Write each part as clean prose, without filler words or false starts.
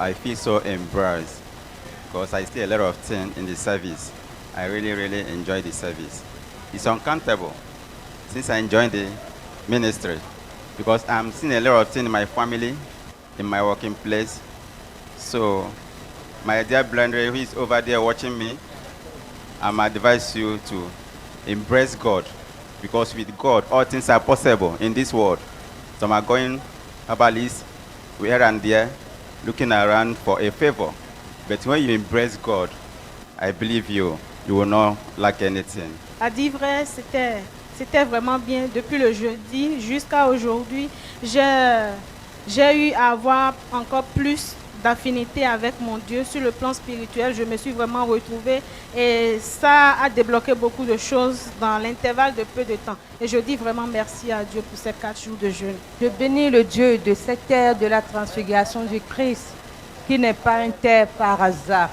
I feel so embarrassed because I see a lot of things in the service. I really, really enjoy the service. It's uncountable since I joined the ministry because I'm seeing a lot of things in my family, in my working place. So, my dear Blandre, who is over there watching me, I'm advise you to embrace God because with God, all things are possible in this world. Some are going about this, here and there, looking around for a favor. But when you embrace God, I believe you will not lack anything. À dire vrai, c'était vraiment bien. Depuis le jeudi jusqu'à aujourd'hui, j'ai eu à avoir encore plus d'affinité avec mon Dieu sur le plan spirituel. Je me suis vraiment retrouvée et ça a débloqué beaucoup de choses dans l'intervalle de peu de temps. Et je dis vraiment merci à Dieu pour ces 4 jours de jeûne. Je bénis le Dieu de cette terre de la transfiguration du Christ, qui n'est pas un terre par hasard,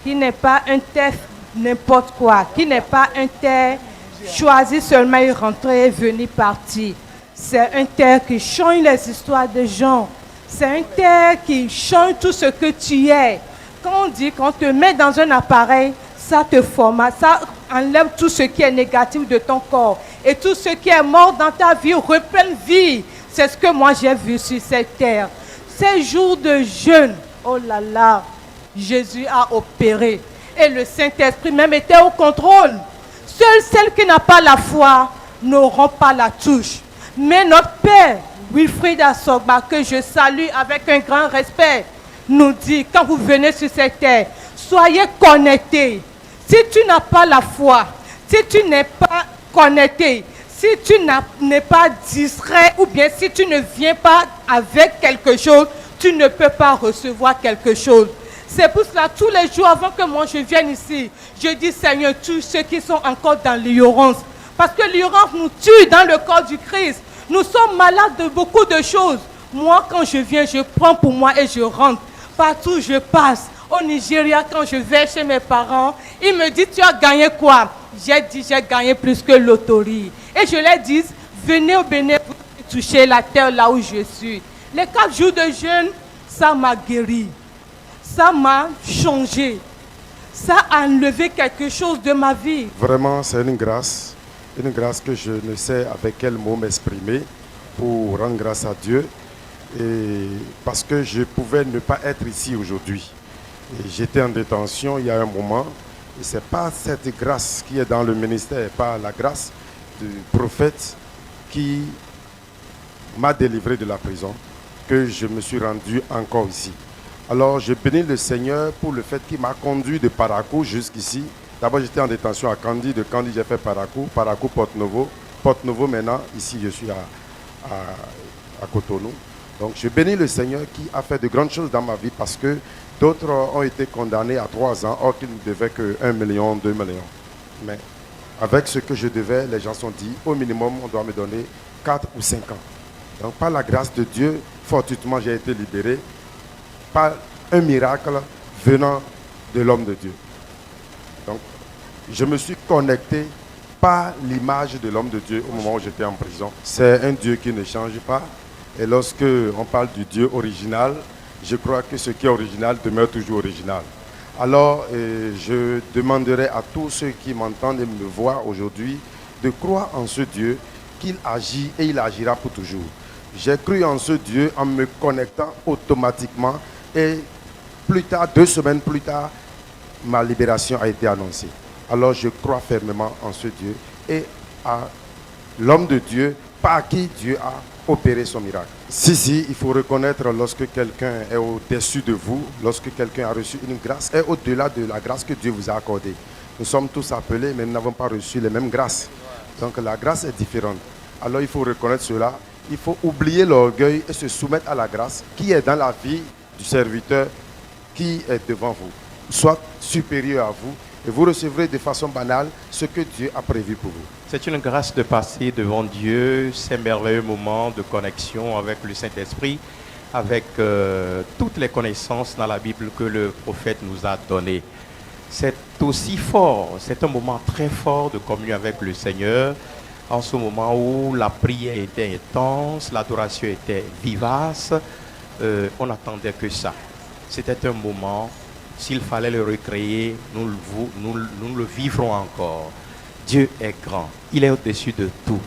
qui n'est pas un terre n'importe quoi, qui n'est pas un terre choisi seulement et rentrer et venir partir. C'est un terre qui change les histoires des gens. C'est un terre qui change tout ce que tu es. Quand on dit qu'on te met dans un appareil, ça te formate, ça enlève tout ce qui est négatif de ton corps. Et tout ce qui est mort dans ta vie reprend vie. C'est ce que moi j'ai vu sur cette terre. Ces jours de jeûne, oh là là, Jésus a opéré. Et le Saint-Esprit même était au contrôle. Seule celle qui n'a pas la foi n'auront pas la touche. Mais notre Père, Wilfried Assogba, que je salue avec un grand respect, nous dit, quand vous venez sur cette terre, soyez connectés. Si tu n'as pas la foi, si tu n'es pas connecté, si tu n'es pas distrait, ou bien si tu ne viens pas avec quelque chose, tu ne peux pas recevoir quelque chose. C'est pour cela, tous les jours avant que moi je vienne ici, je dis Seigneur, tue ceux qui sont encore dans l'ignorance. Parce que l'ignorance nous tue dans le corps du Christ. Nous sommes malades de beaucoup de choses. Moi, quand je viens, je prends pour moi et je rentre. Partout où je passe, au Nigeria, quand je vais chez mes parents, ils me disent, tu as gagné quoi? J'ai dit, j'ai gagné plus que loterie. Et je leur dis, venez au Bénin pour toucher la terre là où je suis. Les 4 jours de jeûne, ça m'a guéri. Ça m'a changé. Ça a enlevé quelque chose de ma vie. Vraiment, c'est une grâce que je ne sais avec quel mot m'exprimer pour rendre grâce à Dieu. Et parce que je pouvais ne pas être ici aujourd'hui. J'étais en détention il y a un moment. Et ce n'est pas cette grâce qui est dans le ministère, pas la grâce du prophète qui m'a délivré de la prison, que je me suis rendu encore ici. Alors je bénis le Seigneur pour le fait qu'il m'a conduit de Parakou jusqu'ici. D'abord j'étais en détention à Kandy, de Kandy j'ai fait Parakou, Porte-Novo. Porte-Novo maintenant, ici je suis à Cotonou. Donc je bénis le Seigneur qui a fait de grandes choses dans ma vie parce que d'autres ont été condamnés à 3 ans, or qu'ils ne devaient que 1 million, 2 millions. Mais avec ce que je devais, les gens sont dit, au minimum on doit me donner 4 ou 5 ans. Donc par la grâce de Dieu, fortuitement j'ai été libéré. Par un miracle venant de l'homme de Dieu. Donc, je me suis connecté par l'image de l'homme de Dieu au moment où j'étais en prison. C'est un Dieu qui ne change pas. Et lorsque on parle du Dieu original, je crois que ce qui est original demeure toujours original. Alors, je demanderai à tous ceux qui m'entendent et me voient aujourd'hui de croire en ce Dieu, qu'il agit et il agira pour toujours. J'ai cru en ce Dieu en me connectant automatiquement. Et plus tard, 2 semaines plus tard, ma libération a été annoncée. Alors je crois fermement en ce Dieu et à l'homme de Dieu par qui Dieu a opéré son miracle. Si, il faut reconnaître lorsque quelqu'un est au-dessus de vous, lorsque quelqu'un a reçu une grâce, et au-delà de la grâce que Dieu vous a accordée. Nous sommes tous appelés, mais nous n'avons pas reçu les mêmes grâces. Donc la grâce est différente. Alors il faut reconnaître cela. Il faut oublier l'orgueil et se soumettre à la grâce qui est dans la vie du serviteur qui est devant vous, soit supérieur à vous, et vous recevrez de façon banale ce que Dieu a prévu pour vous. C'est une grâce de passer devant Dieu ces merveilleux moments de connexion avec le Saint-Esprit, avec toutes les connaissances dans la Bible que le prophète nous a données. C'est aussi fort, c'est un moment très fort de communion avec le Seigneur, en ce moment où la prière était intense, l'adoration était vivace. On n'attendait que ça. C'était un moment, s'il fallait le recréer, nous le vivrons encore. Dieu est grand, il est au-dessus de tout.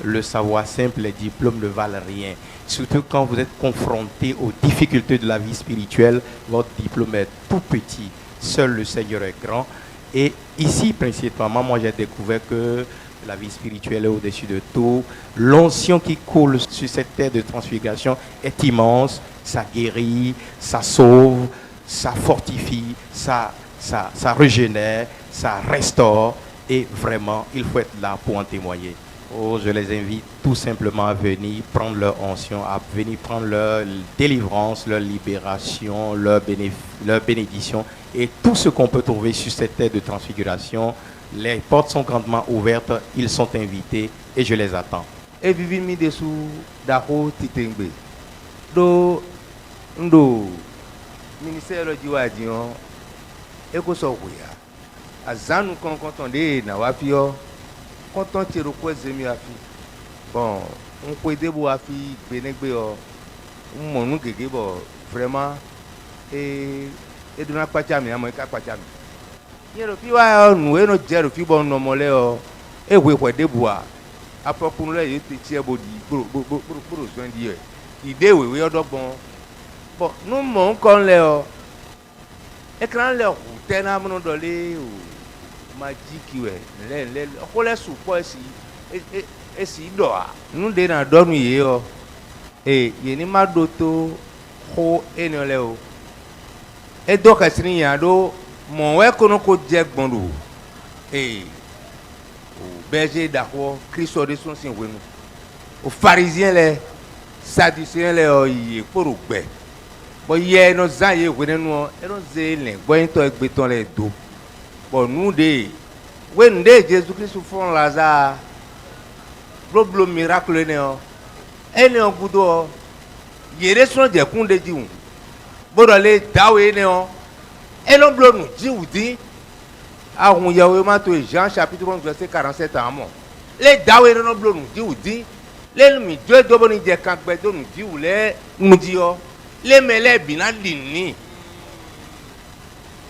Le savoir simple, les diplômes ne valent rien. Surtout quand vous êtes confronté aux difficultés de la vie spirituelle, votre diplôme est tout petit. Seul le Seigneur est grand. Et ici, principalement, moi j'ai découvert que la vie spirituelle est au-dessus de tout. L'onction qui coule sur cette terre de transfiguration est immense. Ça guérit, ça sauve, ça fortifie, ça régénère, ça restaure. Et vraiment, il faut être là pour en témoigner. Oh, je les invite tout simplement à venir prendre leur onction, à venir prendre leur délivrance, leur libération, leur bénédiction et tout ce qu'on peut trouver sur cette terre de transfiguration. Les portes sont grandement ouvertes, ils sont invités et je les attends. Et vivi mi dessous d'Aro Titengbe. Do ndo ministère le Diwadion et ko so wuya. Azanu konkontonde na wafio. Content de reposer mieux à fi. Bon, on peut aider à fi bénégbé mon nous gégé bon vraiment et de n'a pas jamais à moi qu'à pas jamais. Il y a le fi wa nous et notre dire le fi bon non molé et oui ouais des bois. Après pour nous là il tient body pour soin dire. Idée oui oui bon nous mon quand les écran leur tena mon dolé magique ouais les on les support ici et si doa nous de na do nu yo et yeni ma doto ho enoleo e do kasini ya do mon we kono ko je gbondu et o berger d'accord Christ de son sin wenu aux pharisiens les sadducéens les yi pour gbe bo ye no zan ye wenu e no ze le bo to egbeton les do. Bon, nous, when Jésus-Christ font Lazare, le miracle, et nous, Goudo, il y a des gens qui ont dit, bon, les Dawe, et l'on nous dit, ah, on y a Jean chapitre 11, verset 47 à Amon. Les Dawe, nous dit, les Dieu doit nous dire quand nous dit, nous dit, les mêlés, bien, l'inni.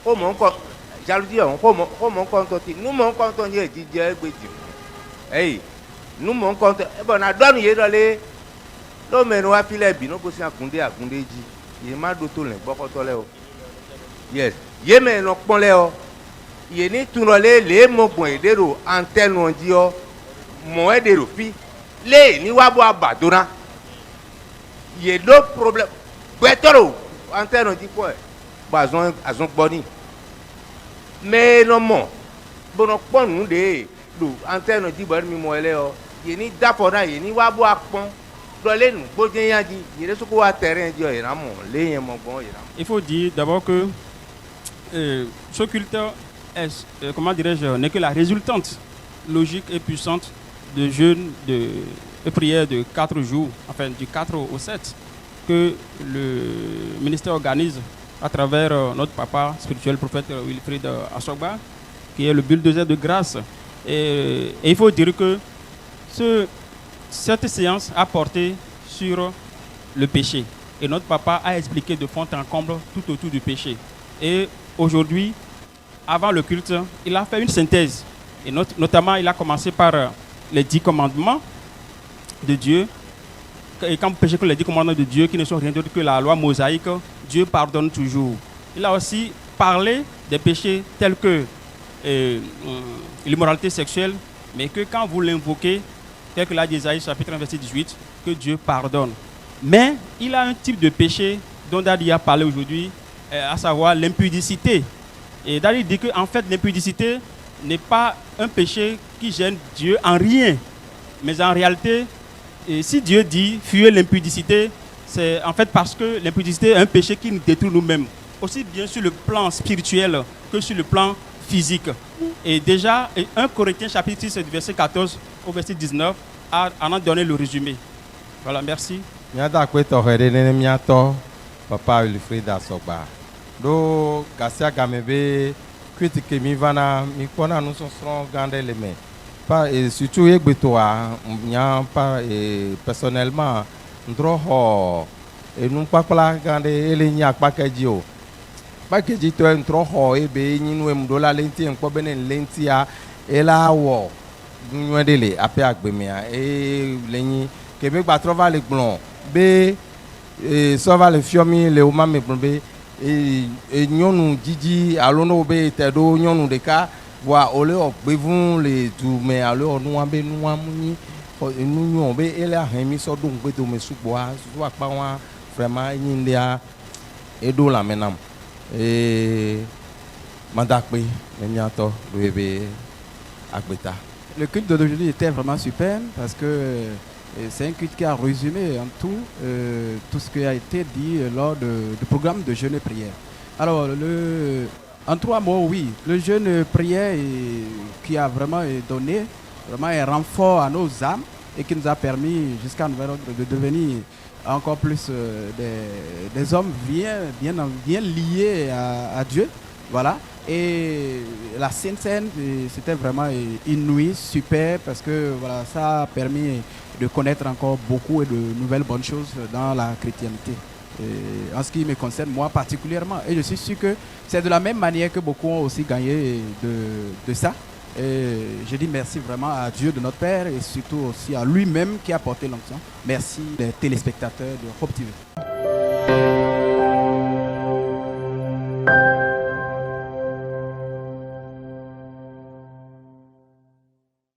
Oh, mon corps. Jalousie, comment compte-t-il? Nous m'en comptons hier, Didier Bédi. Hey, nous m'en comptons. Bon, à donner hier d'aller. L'homme est noir, filet, bino, pour s'y accomplir à Koundéji. Il m'a d'autres les bocotolés. Yes, il m'a non pas léo. Il est ni tout les mots pour aider l'eau, antenne, on dit, mon aide le fi. Les ni wabo badona. Il y a d'autres problèmes. Bettero, antenne, on dit quoi? Bazon, azon boni. Mais non, bon, on nous de antenne dit bon, mi il ni d'apora, il ni wabo akpon. Dans nous, bodien yadi, il est sur quoi terrain dit il ramon, les mon bon, il faut dire d'abord que ce culte est, comment dirais-je, n'est que la résultante logique et puissante de jeûne de prière de 4 jours, enfin du 4 au 7, que le ministère organise à travers notre papa spirituel, prophète Wilfried Assogba, qui est le bulldozer de grâce. Et il faut dire que cette séance a porté sur le péché. Et notre papa a expliqué de fond en comble tout autour du péché. Et aujourd'hui, avant le culte, il a fait une synthèse. Et notamment, il a commencé par les 10 commandements de Dieu. Et quand vous péchez contre les 10 commandements de Dieu, qui ne sont rien d'autre que la loi mosaïque, Dieu pardonne toujours. Il a aussi parlé des péchés tels que l'immoralité sexuelle, mais que quand vous l'invoquez, tel que l'a dit Isaïe chapitre 1, verset 18, que Dieu pardonne. Mais il a un type de péché dont Dadi a parlé aujourd'hui, à savoir l'impudicité. Et Dadi dit qu'en fait, l'impudicité n'est pas un péché qui gêne Dieu en rien. Mais en réalité, si Dieu dit fuyez l'impudicité, c'est en fait parce que l'impudicité est un péché qui nous détruit nous-mêmes, aussi bien sur le plan spirituel que sur le plan physique. Et déjà, 1 Corinthiens chapitre 6, verset 14 au verset 19, en a donné le résumé. Voilà, merci. Papa Wilfried Assogba. Do Gassia Gamebe, critique mi vana, mi kona nous sont gardés les mains. Pas et surtout Egbetoa, pas personnellement, ndroho et nous pas la gardé et les nya pas que Dio. ba keji to en tro ho e be nyinu em do la lenti en po benen lenti a e la wo nwedele ape agbemia e leyin ke me gba trova le gbon be so va le fiomi le o ma me gbon be e nyonu jiji alono be tedo nyonu de ka wa ole ogbevun le tu me ale onu wa be nu wa mu ni enu nyon be ele ahen mi so dun gbe to me sugbo a so wa pa wa vraiment yin le a edo la menam mandakpe menyato bebe agbeta. Le culte d'aujourd'hui était vraiment super parce que c'est un culte qui a résumé en tout ce qui a été dit lors du programme de jeûne et prière. Alors, en 3 mots, oui, le jeûne et prière qui a vraiment donné vraiment un renfort à nos âmes et qui nous a permis jusqu'à nous de devenir encore plus des hommes bien liés à Dieu. Voilà. Et la Sainte Seine, c'était vraiment inouï, super, parce que voilà, ça a permis de connaître encore beaucoup et de nouvelles bonnes choses dans la chrétienté. Et en ce qui me concerne, moi particulièrement. Et je suis sûr que c'est de la même manière que beaucoup ont aussi gagné de ça. Et je dis merci vraiment à Dieu de notre Père et surtout aussi à lui-même qui a porté l'onction. Merci les téléspectateurs de Hope TV.